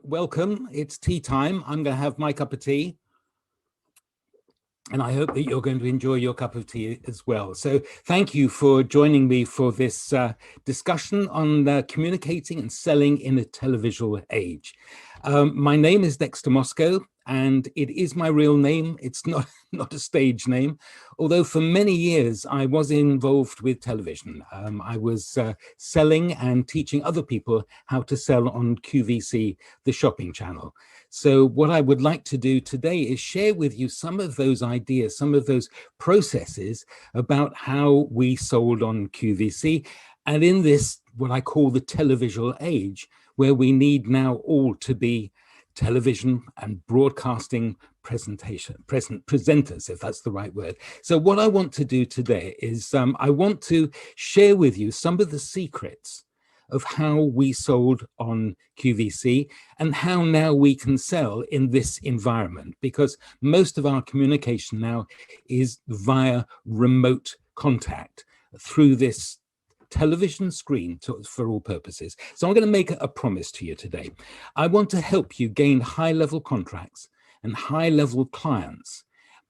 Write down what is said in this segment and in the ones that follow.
Welcome. It's tea time. I'm going to have my cup of tea, and I hope that you're going to enjoy your cup of tea as well. So thank you for joining me for this discussion on communicating and selling in a televisual age. My name is Dexter Moscow, and it is my real name. It's not a stage name, although for many years I was involved with television. I was selling and teaching other people how to sell on QVC, the shopping channel. So what I would like to do today is share with you some of those ideas, some of those processes about how we sold on QVC. And in this, what I call the televisual age, where we need now all to be television and broadcasting presenters, if that's the right word. So what I want to do today is I want to share with you some of the secrets of how we sold on QVC and how now we can sell in this environment, because most of our communication now is via remote contact through this television screen for all purposes. So I'm going to make a promise to you today. I want to help you gain high-level contracts and high-level clients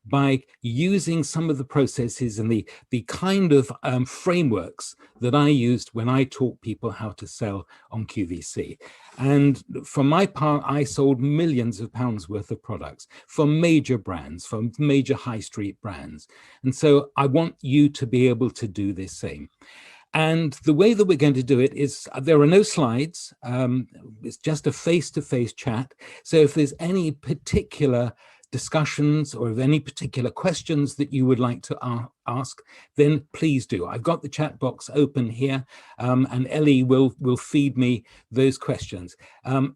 by using some of the processes and the kind of frameworks that I used when I taught people how to sell on QVC. And for my part, I sold millions of pounds worth of products for major brands, for major high street brands. And so I want you to be able to do the same. And the way that we're going to do it is there are no slides. It's just a face-to-face chat. So if there's any particular discussions or if any particular questions that you would like to ask, then please do. I've got the chat box open here, and Ellie will feed me those questions.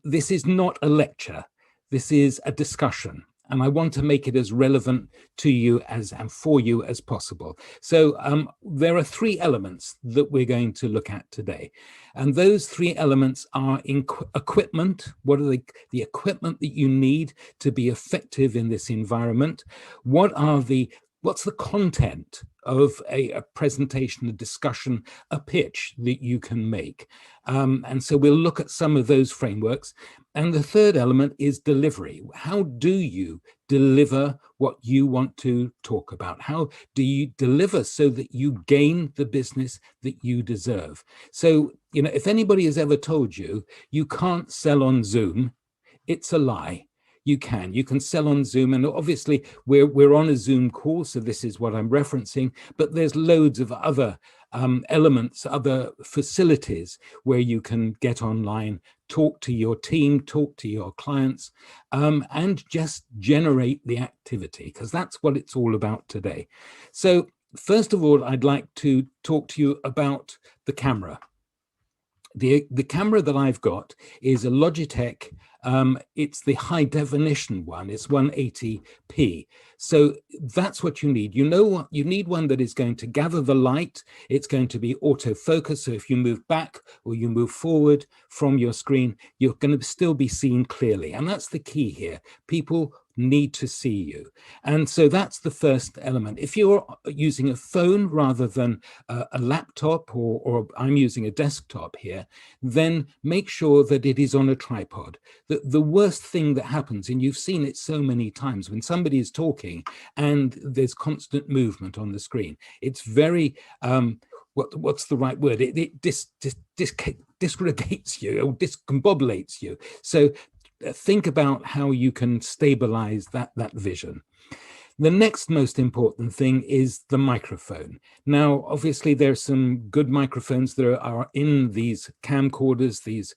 This is not a lecture. This is a discussion. And I want to make it as relevant to you and for you as possible. So there are three elements that we're going to look at today. And those three elements are equipment. What are the equipment that you need to be effective in this environment? What's the content of a presentation, a discussion, a pitch that you can make? And so we'll look at some of those frameworks. And the third element is delivery. How do you deliver what you want to talk about? How do you deliver so that you gain the business that you deserve? So, if anybody has ever told you, you can't sell on Zoom, it's a lie. You can sell on Zoom, and obviously we're on a Zoom call, so this is what I'm referencing, but there's loads of other elements, other facilities where you can get online, talk to your team, talk to your clients, and just generate the activity, because that's what it's all about today. So first of all, I'd like to talk to you about the camera. The camera that I've got is a Logitech. It's the high definition one. It's 180p. So that's what you need. You know what? You need one that is going to gather the light. It's going to be autofocus. So if you move back or you move forward from your screen, you're going to still be seen clearly. And that's the key here. People need to see you. And so that's the first element. If you're using a phone rather than a laptop, or I'm using a desktop here, then make sure that it is on a tripod. The worst thing that happens, and you've seen it so many times, when somebody is talking and there's constant movement on the screen, it's very, what's the right word? It disgregates you or discombobulates you. So think about how you can stabilize that vision. The next most important thing is the microphone. Now, obviously, there's some good microphones that are in these camcorders, these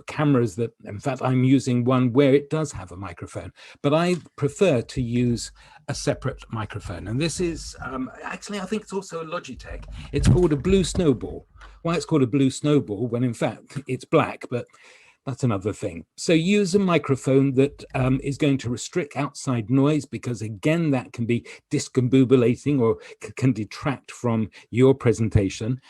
cameras that, in fact, I'm using one where it does have a microphone, but I prefer to use a separate microphone. And this is, actually, I think it's also a Logitech. It's called a Blue Snowball. Why it's called a Blue Snowball when, in fact, it's black, but that's another thing. So use a microphone that is going to restrict outside noise, because again, that can be discombobulating or can detract from your presentation.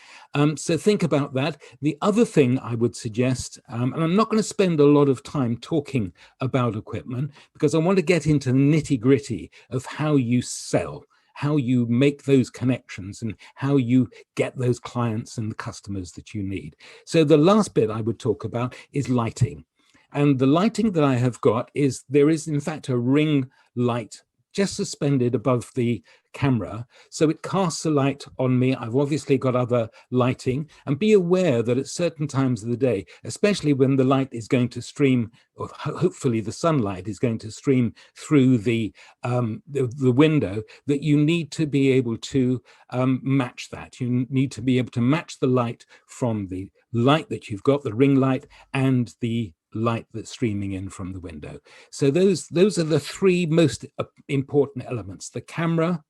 So think about that. The other thing I would suggest, and I'm not going to spend a lot of time talking about equipment, because I want to get into the nitty-gritty of how you sell, how you make those connections, and how you get those clients and the customers that you need. So the last bit I would talk about is lighting. And the lighting that I have got is, there is in fact a ring light just suspended above the camera. So it casts a light on me. I've obviously got other lighting, and be aware that at certain times of the day, especially when the light is going to stream, or hopefully the sunlight is going to stream through the window, that you need to be able to match that. You need to be able to match the light from the light that you've got, the ring light, and the light that's streaming in from the window. So those are the three most important elements: the camera,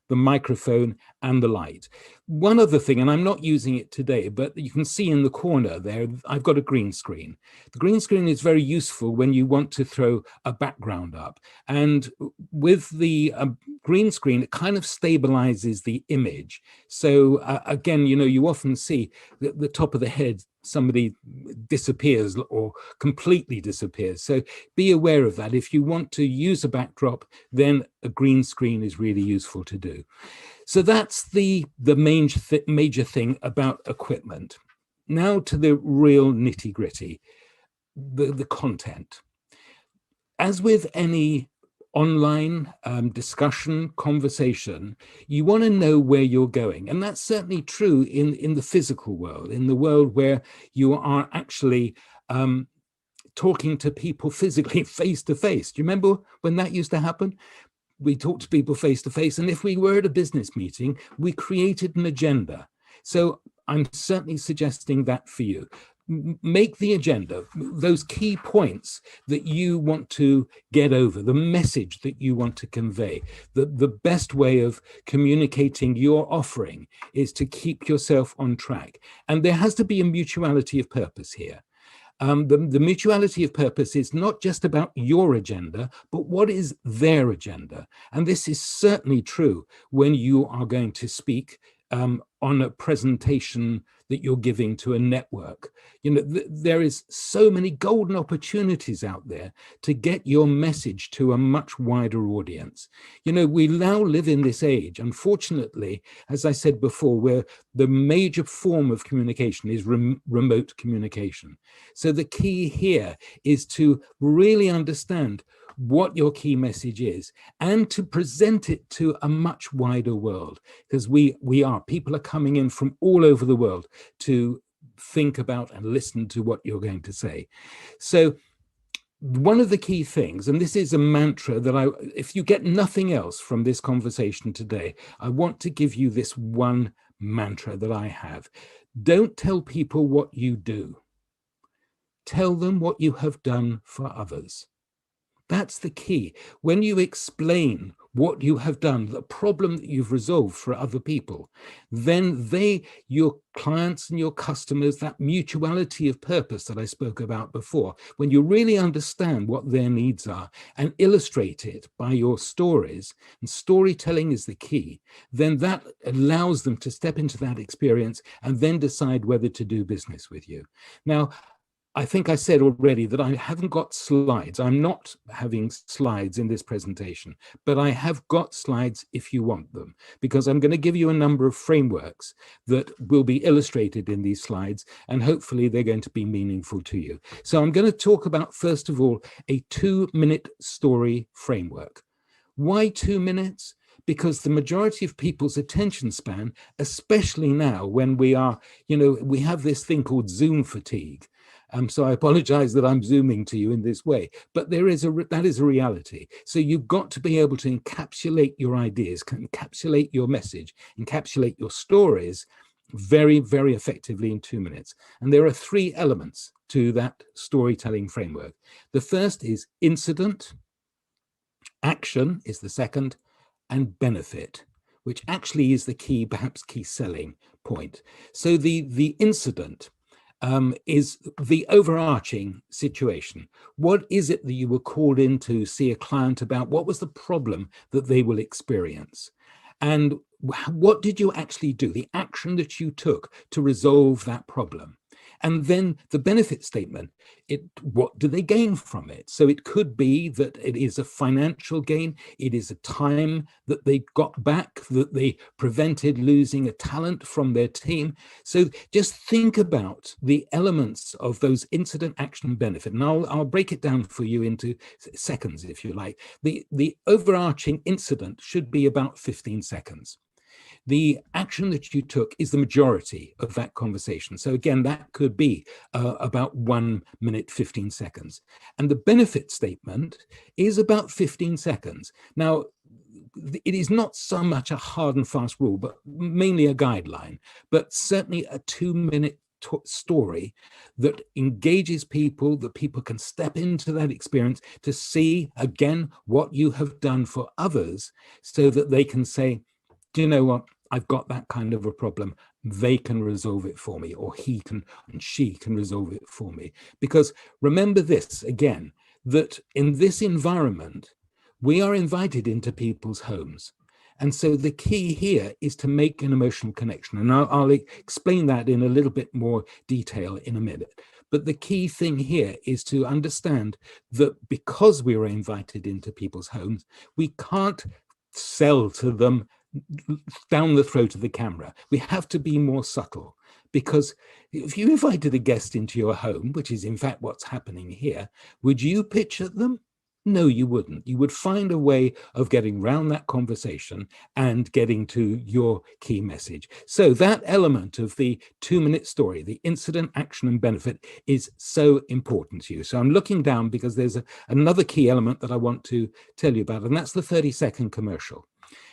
the microphone, and the light. One other thing, and I'm not using it today, but you can see in the corner there, I've got a green screen. The green screen is very useful when you want to throw a background up. And with the green screen, it kind of stabilizes the image. So again, you know, you often see that the top of the head, somebody disappears or completely disappears. So be aware of that. If you want to use a backdrop, then a green screen is really useful to do. So that's the major thing about equipment. Now to the real nitty-gritty, the content. As with any online discussion, conversation, you want to know where you're going. And that's certainly true in the physical world, in the world where you are actually talking to people physically, face to face. Do you remember when that used to happen? We talked to people face to face, and if we were at a business meeting, we created an agenda. So I'm certainly suggesting that for you. Make the agenda, those key points that you want to get over, the message that you want to convey. The best way of communicating your offering is to keep yourself on track. And there has to be a mutuality of purpose here. The mutuality of purpose is not just about your agenda, but what is their agenda. And this is certainly true when you are going to speak on a presentation that you're giving to a network. You know, there is so many golden opportunities out there to get your message to a much wider audience. You know, we now live in this age, unfortunately, as I said before, where the major form of communication is remote communication. So the key here is to really understand what your key message is and to present it to a much wider world, because people are coming in from all over the world to think about and listen to what you're going to say. So one of the key things, and this is a mantra that if you get nothing else from this conversation today, I want to give you this one mantra that I have. Don't tell people what you do. Tell them what you have done for others. That's the key. When you explain what you have done, the problem that you've resolved for other people, then your clients and your customers, that mutuality of purpose that I spoke about before, when you really understand what their needs are and illustrate it by your stories, and storytelling is the key, then that allows them to step into that experience and then decide whether to do business with you. Now, I think I said already that I haven't got slides. I'm not having slides in this presentation, but I have got slides if you want them, because I'm going to give you a number of frameworks that will be illustrated in these slides, and hopefully they're going to be meaningful to you. So I'm going to talk about, first of all, a 2-minute story framework. Why 2 minutes? Because the majority of people's attention span, especially now when we have this thing called Zoom fatigue. So I apologize that I'm zooming to you in this way, but that is a reality. So you've got to be able to encapsulate your ideas, encapsulate your message, encapsulate your stories very, very effectively in 2 minutes. And there are 3 elements to that storytelling framework. The first is incident, action is the second, and benefit, which actually is the key, perhaps key selling point. So the incident is the overarching situation. What is it that you were called in to see a client about? What was the problem that they will experience? And what did you actually do, the action that you took to resolve that problem? And then the benefit statement, what do they gain from it? So it could be that it is a financial gain, it is a time that they got back, that they prevented losing a talent from their team. So just think about the elements of those incident, action, benefit. And I'll break it down for you into seconds, if you like. The overarching incident should be about 15 seconds. The action that you took is the majority of that conversation. So again, that could be about 1 minute, 15 seconds. And the benefit statement is about 15 seconds. Now, it is not so much a hard and fast rule, but mainly a guideline, but certainly a 2-minute story that engages people, that people can step into that experience to see again what you have done for others, so that they can say, do you know what? I've got that kind of a problem. They can resolve it for me, or he can and she can resolve it for me. Because remember this again, that in this environment, we are invited into people's homes. And so the key here is to make an emotional connection. And I'll explain that in a little bit more detail in a minute. But the key thing here is to understand that because we are invited into people's homes, we can't sell to them down the throat of the camera. We have to be more subtle, because if you invited a guest into your home, which is in fact what's happening here, would you pitch at them? No, you wouldn't. You would find a way of getting around that conversation and getting to your key message. So that element of the 2-minute story, the incident, action, and benefit, is so important to you. So I'm looking down because there's another key element that I want to tell you about, and that's the 30-second commercial.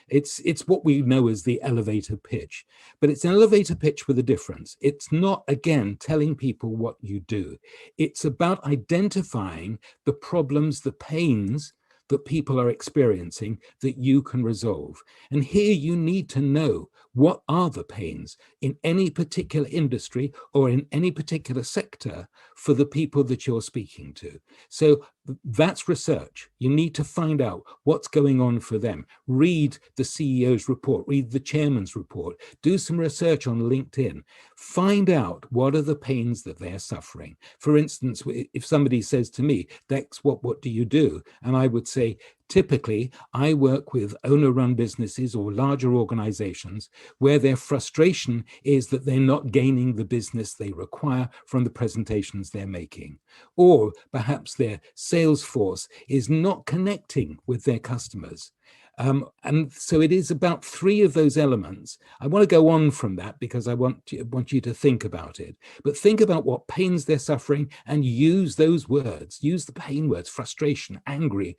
It's what we know as the elevator pitch, but it's an elevator pitch with a difference. It's not, again, telling people what you do. It's about identifying the problems, the pains that people are experiencing that you can resolve. And here you need to know what are the pains in any particular industry or in any particular sector for the people that you're speaking to. So that's research. You need to find out what's going on for them. Read the CEO's report, read the chairman's report, do some research on LinkedIn, find out what are the pains that they're suffering. For instance, if somebody says to me, Dex, what do you do? And I would say, typically, I work with owner-run businesses or larger organizations where their frustration is that they're not gaining the business they require from the presentations they're making. Or perhaps their sales force is not connecting with their customers. And so it is about 3 of those elements. I want to go on from that because I want you to think about it. But think about what pains they're suffering and use those words. Use the pain words: frustration, angry,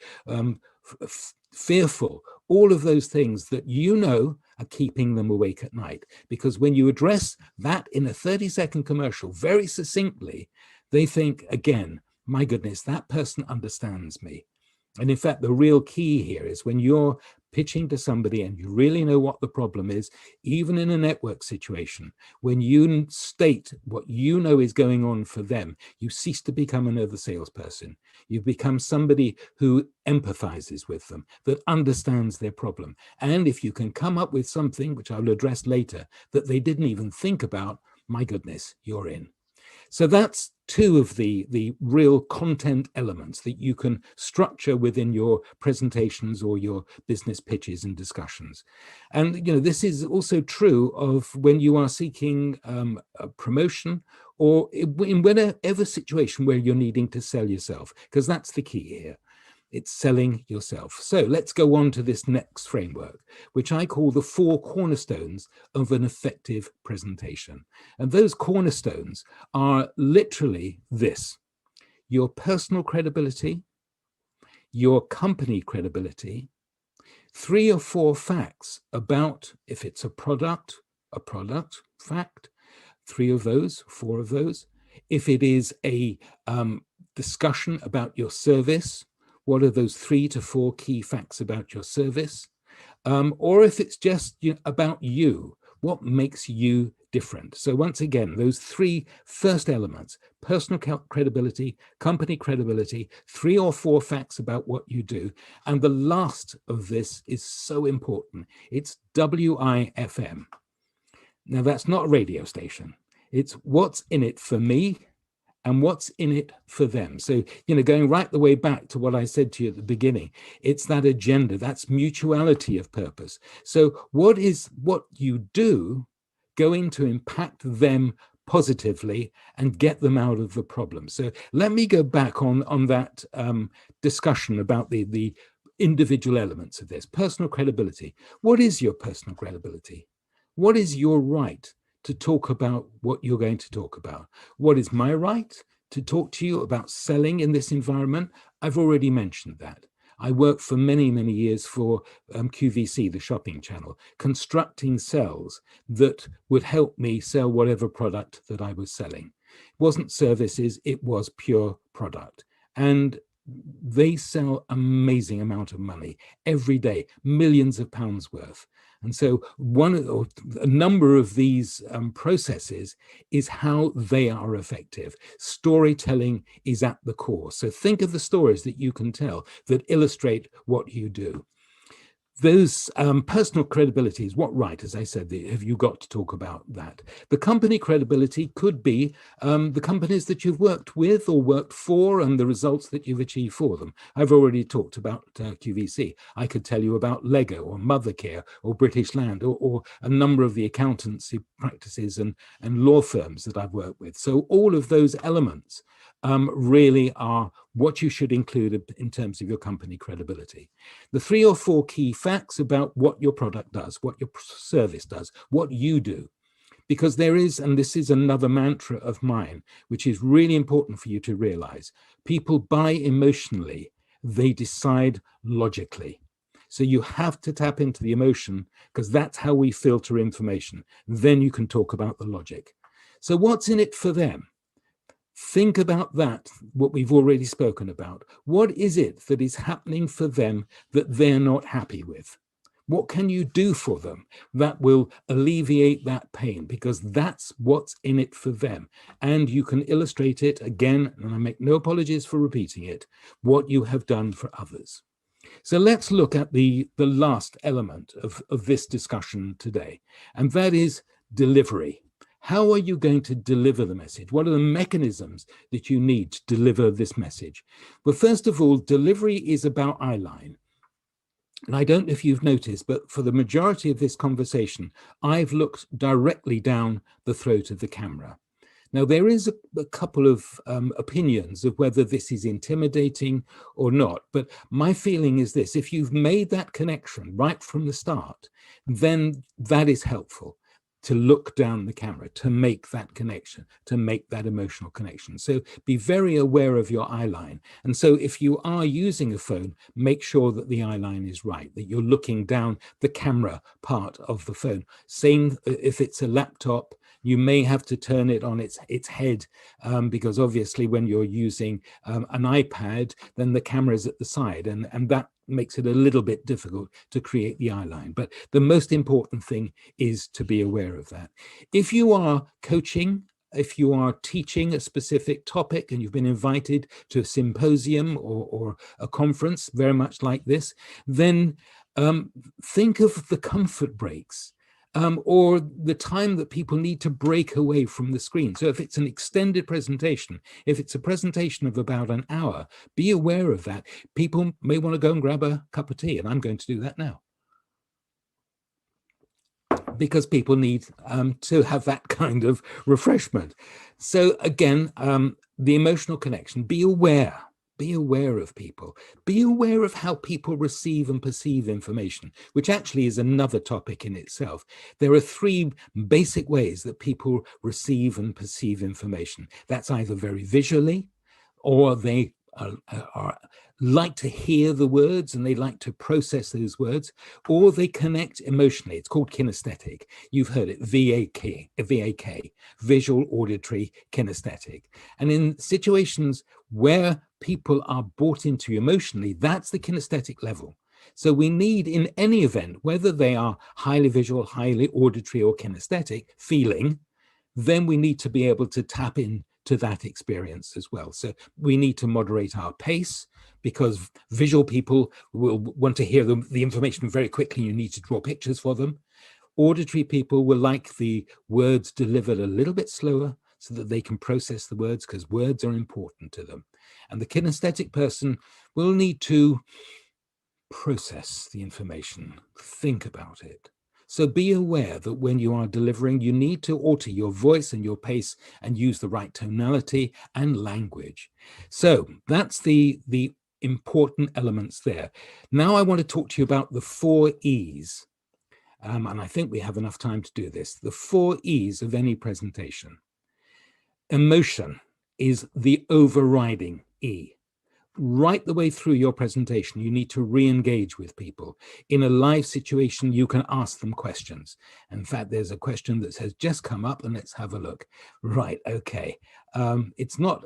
fearful, all of those things that you know are keeping them awake at night. Because when you address that in a 30-second commercial very succinctly, they think, again, my goodness, that person understands me. And in fact, the real key here is when you're pitching to somebody and you really know what the problem is, even in a network situation, when you state what you know is going on for them, you cease to become another salesperson. You become somebody who empathizes with them, that understands their problem. And if you can come up with something, which I'll address later, that they didn't even think about, my goodness, you're in. So that's 2 of the real content elements that you can structure within your presentations or your business pitches and discussions. And this is also true of when you are seeking a promotion or in whatever situation where you're needing to sell yourself, because that's the key here. It's selling yourself. So let's go on to this next framework, which I call the 4 cornerstones of an effective presentation. And those cornerstones are literally this: your personal credibility, your company credibility, 3 or 4 facts about, if it's a product fact, 3 of those, 4 of those. If it is a discussion about your service, what are those 3 to 4 key facts about your service? Or if it's just about you, what makes you different? So once again, those 3 first elements: personal credibility, company credibility, 3 or 4 facts about what you do. And the last of this is so important. It's WIFM. Now, that's not a radio station. It's what's in it for me and what's in it for them. So, going right the way back to what I said to you at the beginning, it's that agenda, that's mutuality of purpose. So what is what you do going to impact them positively and get them out of the problem? So let me go back on that discussion about the individual elements of this. Personal credibility. What is your personal credibility? What is your right to talk about what you're going to talk about? What is my right to talk to you about selling in this environment? I've already mentioned that. I worked for many, many years for QVC, the shopping channel, constructing cells that would help me sell whatever product that I was selling. It wasn't services, it was pure product. And they sell amazing amount of money every day, millions of pounds worth. And so a number of these processes is how they are effective. Storytelling is at the core. So think of the stories that you can tell that illustrate what you do. Those personal credibilities, what right, as I said, have you got to talk about that? The company credibility could be the companies that you've worked with or worked for and the results that you've achieved for them. I've already talked about QVC. I could tell you about Lego or Mothercare or British Land or a number of the accountancy practices and law firms that I've worked with. So all of those elements really are what you should include in terms of your company credibility. The 3 or 4 key facts about what your product does, what your service does, what you do. Because there is, and this is another mantra of mine, which is really important for you to realize, people buy emotionally, they decide logically. So you have to tap into the emotion because that's how we filter information. Then you can talk about the logic. So what's in it for them? Think about that, what we've already spoken about. What is it that is happening for them that they're not happy with? What can you do for them that will alleviate that pain? Because that's what's in it for them. And you can illustrate it again, and I make no apologies for repeating it, what you have done for others. So let's look at the last element of this discussion today, and that is delivery. How are you going to deliver the message? What are the mechanisms that you need to deliver this message? Well, first of all, delivery is about eyeline. And I don't know if you've noticed, but for the majority of this conversation, I've looked directly down the throat of the camera. Now, there is a couple of opinions of whether this is intimidating or not, but my feeling is this: if you've made that connection right from the start, then that is helpful. To look down the camera, to make that connection, to make that emotional connection. So be very aware of your eyeline. And so if you are using a phone, make sure that the eyeline is right, that you're looking down the camera part of the phone. Same if it's a laptop, you may have to turn it on its head because obviously when you're using an iPad, then the camera is at the side and that makes it a little bit difficult to create the eyeline. But the most important thing is to be aware of that. If you are coaching, if you are teaching a specific topic and you've been invited to a symposium or a conference very much like this, then think of the comfort breaks. Or the time that people need to break away from the screen. So if it's an extended presentation, if it's a presentation of about an hour, be aware of that. People may want to go and grab a cup of tea, and I'm going to do that now. Because people need to have that kind of refreshment. So again, the emotional connection, be aware. Be aware of people. Be aware of how people receive and perceive information, which actually is another topic in itself. There are 3 basic ways that people receive and perceive information. That's either very visually, or they like to hear the words and they like to process those words, or they connect emotionally. It's called kinesthetic. You've heard it, VAK, visual, auditory, kinesthetic. And in situations where people are bought into emotionally, that's the kinesthetic level. So we need, in any event, whether they are highly visual, highly auditory, or kinesthetic, feeling, then we need to be able to tap in to that experience as well. So we need to moderate our pace because visual people will want to hear the information very quickly. You need to draw pictures for them. Auditory people will like the words delivered a little bit slower so that they can process the words, because words are important to them. And the kinesthetic person will need to process the information, think about it. So be aware that when you are delivering, you need to alter your voice and your pace and use the right tonality and language. So that's the important elements there. Now I want to talk to you about the 4 E's. And I think we have enough time to do this. The 4 E's of any presentation. Emotion is the overriding E. Right the way through your presentation, you need to re-engage with people. In a live situation, you can ask them questions. In fact, there's a question that has just come up, and let's have a look. Right, okay. It's not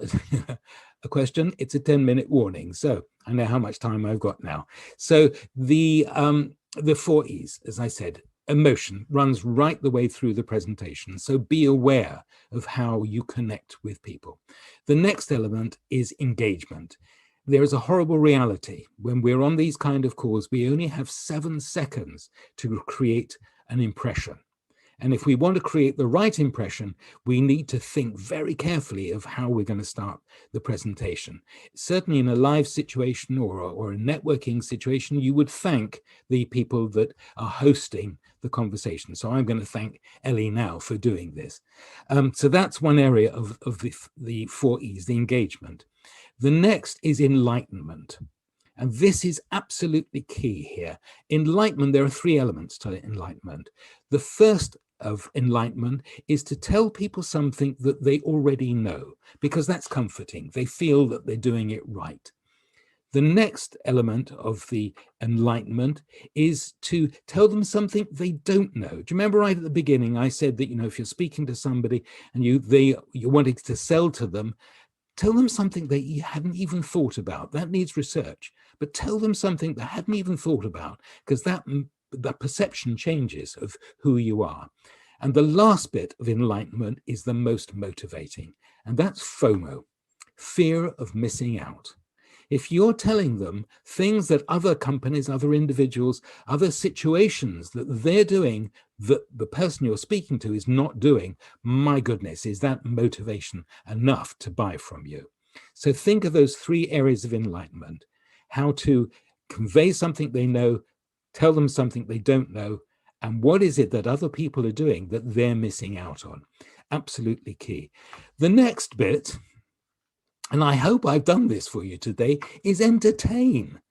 a question, it's a 10-minute warning. So I know how much time I've got now. So the 4 E's, as I said, emotion runs right the way through the presentation. So be aware of how you connect with people. The next element is engagement. There is a horrible reality. When we're on these kind of calls, we only have 7 seconds to create an impression. And if we want to create the right impression, we need to think very carefully of how we're going to start the presentation. Certainly in a live situation or a networking situation, you would thank the people that are hosting the conversation. So I'm going to thank Ellie now for doing this. So that's one area of the 4 E's, the engagement. The next is enlightenment. And this is absolutely key here. Enlightenment, there are 3 elements to enlightenment. The first of enlightenment is to tell people something that they already know, because that's comforting. They feel that they're doing it right. The next element of the enlightenment is to tell them something they don't know. Do you remember right at the beginning, I said that, if you're speaking to somebody and you're wanting to sell to them, tell them something that you hadn't even thought about. That needs research, but tell them something they hadn't even thought about, because that perception changes of who you are. And the last bit of enlightenment is the most motivating, and that's FOMO, fear of missing out. If you're telling them things that other companies, other individuals, other situations that they're doing that the person you're speaking to is not doing, my goodness, is that motivation enough to buy from you? So think of those 3 areas of enlightenment: how to convey something they know, tell them something they don't know, and what is it that other people are doing that they're missing out on? Absolutely key. The next bit, and I hope I've done this for you today, is entertain.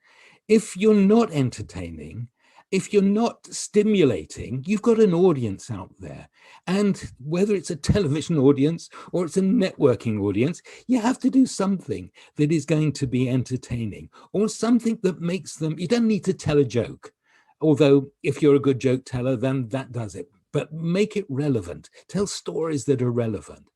If you're not entertaining, if you're not stimulating, you've got an audience out there. And whether it's a television audience or it's a networking audience, you have to do something that is going to be entertaining, or something that makes them, you don't need to tell a joke. Although if you're a good joke teller, then that does it. But make it relevant. Tell stories that are relevant.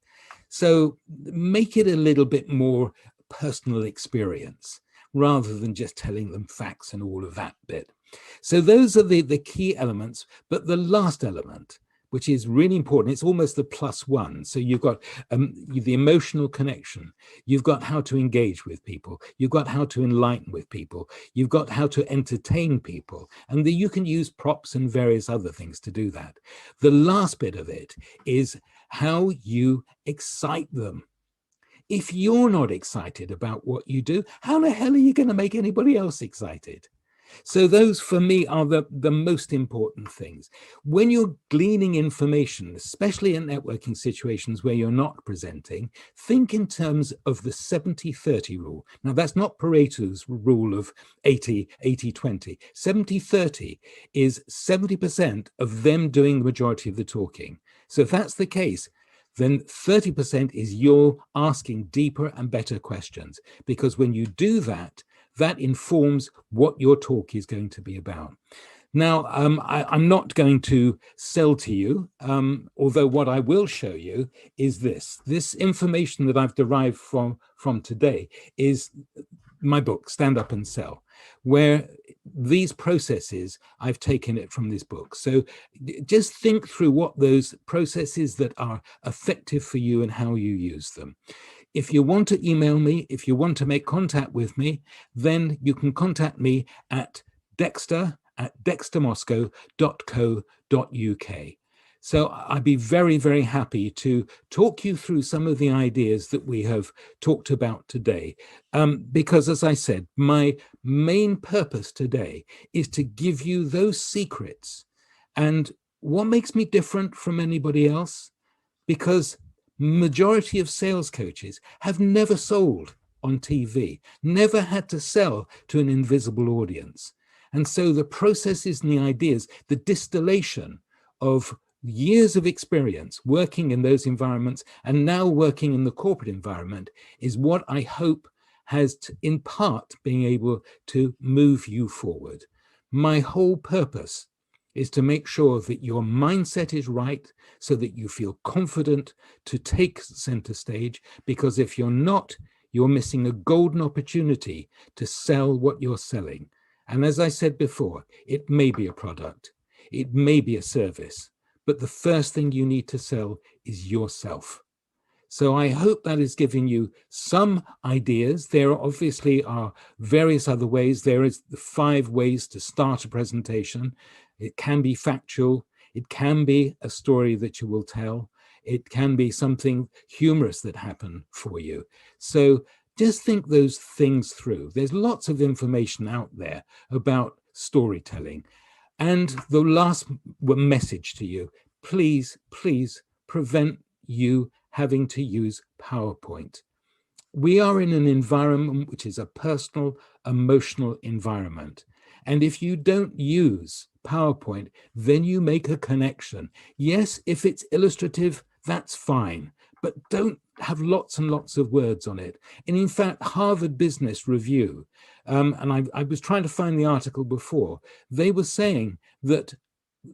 So make it a little bit more personal experience, rather than just telling them facts and all of that bit. So those are the key elements. But the last element, which is really important, it's almost the +1. So you've got the emotional connection. You've got how to engage with people. You've got how to enlighten with people. You've got how to entertain people. And you can use props and various other things to do that. The last bit of it is how you excite them. If you're not excited about what you do, how the hell are you going to make anybody else excited? So those, for me, are the most important things. When you're gleaning information, especially in networking situations where you're not presenting, think in terms of the 70-30 rule. Now, that's not Pareto's rule of 80-20. 70-30 is 70% of them doing the majority of the talking. So if that's the case, then 30% is you're asking deeper and better questions, because when you do that, that informs what your talk is going to be about. Now, I'm not going to sell to you, although what I will show you is this information that I've derived from today is my book, Stand Up and Sell, where these processes, I've taken it from this book. So just think through what those processes that are effective for you and how you use them. If you want to email me, if you want to make contact with me, then you can contact me at Dexter dextermoscow.co.uk. So I'd be very, very happy to talk you through some of the ideas that we have talked about today. Because as I said, my main purpose today is to give you those secrets. And what makes me different from anybody else? Because majority of sales coaches have never sold on TV, never had to sell to an invisible audience. And so the processes and the ideas, the distillation of years of experience working in those environments and now working in the corporate environment is what I hope has in part being able to move you forward. My whole purpose is to make sure that your mindset is right so that you feel confident to take center stage, because if you're not, you're missing a golden opportunity to sell what you're selling. And as I said before, it may be a product, it may be a service, but the first thing you need to sell is yourself. So I hope that is giving you some ideas. There obviously are various other ways. There is the 5 ways to start a presentation. It can be factual. It can be a story that you will tell. It can be something humorous that happened for you. So just think those things through. There's lots of information out there about storytelling. And the last message to you, please, please prevent you having to use PowerPoint. We are in an environment which is a personal, emotional environment. And if you don't use PowerPoint, then you make a connection. Yes, if it's illustrative, that's fine, but don't have lots and lots of words on it. And in fact, Harvard Business Review, and I was trying to find the article before, they were saying that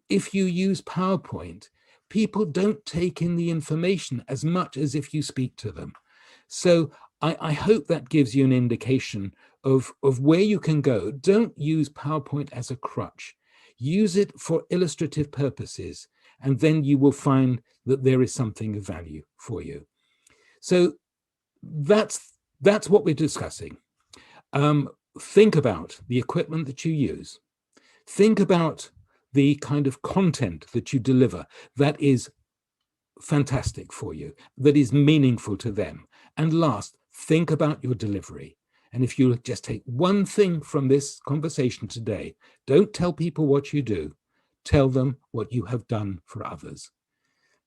if you use PowerPoint, people don't take in the information as much as if you speak to them. So I hope that gives you an indication of where you can go. Don't use PowerPoint as a crutch. Use it for illustrative purposes, and then you will find that there is something of value for you. So that's what we're discussing. Think about the equipment that you use. Think about the kind of content that you deliver that is fantastic for you, that is meaningful to them. And last, think about your delivery. And if you just take one thing from this conversation today, don't tell people what you do, tell them what you have done for others.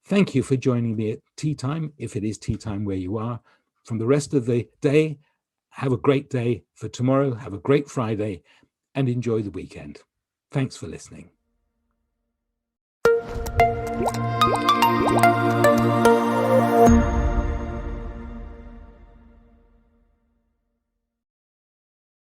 Thank you for joining me at tea time, if it is tea time where you are. From the rest of the day, have a great day. For tomorrow, have a great Friday and enjoy the weekend. Thanks for listening.